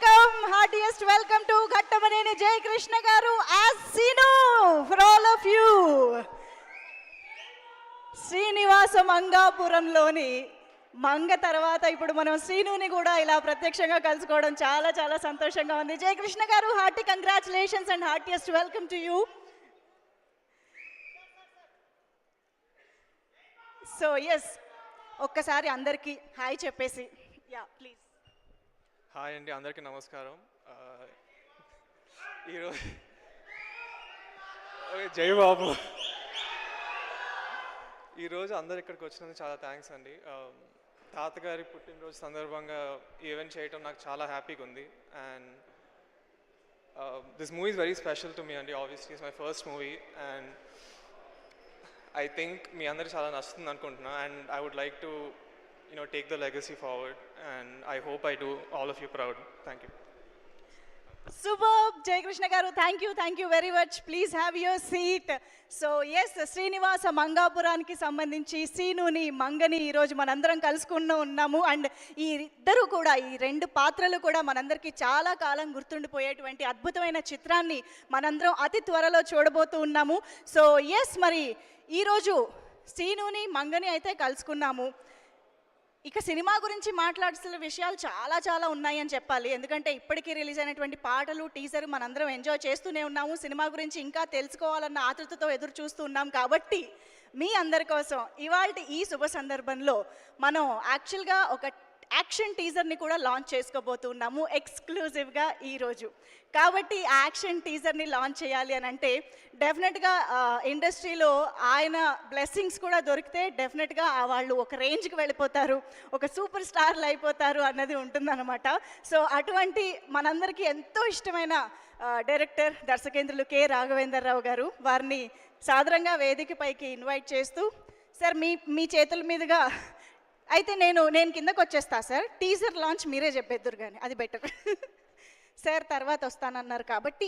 heartiest welcome to Ghattamaneni Jay Krishna garu as Sinu for all of you. Srinivasa మంగాపురంలోని Manga తర్వాత ఇప్పుడు మనం శ్రీనుని కూడా ఇలా ప్రత్యక్షంగా కలుసుకోవడం చాలా చాలా సంతోషంగా ఉంది. జయకృష్ణ గారు, hearty congratulations and heartiest welcome to you. So yes, ఒక్కసారి అందరికీ హాయ్ చెప్పేసి. Yeah please. హాయ్ అండి, అందరికీ నమస్కారం. ఈరోజు జై బాబు, ఈరోజు అందరు ఇక్కడికి వచ్చినందుకు చాలా థ్యాంక్స్ అండి. తాతగారి పుట్టినరోజు సందర్భంగా ఈవెంట్ చేయడం నాకు చాలా హ్యాపీగా ఉంది. And this movie is very special to me అండి. Obviously it's my first movie and I think మీ అందరికి చాలా నచ్చుతుంది అనుకుంటున్నా. And I would like to take the legacy forward and I hope I do all of you proud. Thank you. Superb, Jay Krishna garu, thank you very much. Please have your seat. So yes, Srinivasa మంగాపురానికి సంబంధించి సీనుని మంగని ఈరోజు మనందరం కలుసుకుని ఉన్నాము. And ఈ ఇద్దరు కూడా, ఈ రెండు పాత్రలు కూడా మనందరికీ చాలా కాలం గుర్తుండిపోయేటువంటి అద్భుతమైన చిత్రాన్ని మనందరం అతి త్వరలో చూడబోతూ ఉన్నాము. సో ఎస్, మరి ఈరోజు సీనుని మంగని అయితే కలుసుకున్నాము. ఇక సినిమా గురించి మాట్లాడాల్సిన విషయాలు చాలా చాలా ఉన్నాయని చెప్పాలి. ఎందుకంటే ఇప్పటికీ రిలీజ్ అయినటువంటి పాటలు, టీజర్ మనందరం ఎంజాయ్ చేస్తూనే ఉన్నాము. సినిమా గురించి ఇంకా తెలుసుకోవాలన్న ఆతృతతో ఎదురు చూస్తూ ఉన్నాం. కాబట్టి మీ అందరి కోసం ఇవాల్టి ఈ శుభ సందర్భంలో మనం యాక్చువల్గా ఒక యాక్షన్ టీజర్ని కూడా లాంచ్ చేసుకోబోతున్నాము ఎక్స్క్లూజివ్గా ఈరోజు. కాబట్టి ఆ యాక్షన్ టీజర్ని లాంచ్ చేయాలి అని అంటే డెఫినెట్గా ఇండస్ట్రీలో ఆయన బ్లెస్సింగ్స్ కూడా దొరికితే డెఫినెట్గా వాళ్ళు ఒక రేంజ్కి వెళ్ళిపోతారు, ఒక సూపర్ స్టార్లు అయిపోతారు అన్నది ఉంటుందన్నమాట. సో అటువంటి మనందరికీ ఎంతో ఇష్టమైన డైరెక్టర్, దర్శకేంద్రులు కె రాఘవేంద్రరావు గారు, వారిని సాదరంగా వేదికపైకి ఇన్వైట్ చేస్తూ, సార్ మీ చేతుల మీదుగా అయితే నేను కిందకు వచ్చేస్తా సార్, టీజర్ లాంచ్ మీరే చెప్పేద్దరు కానీ అది బెటర్. సార్ తర్వాత వస్తానన్నారు కాబట్టి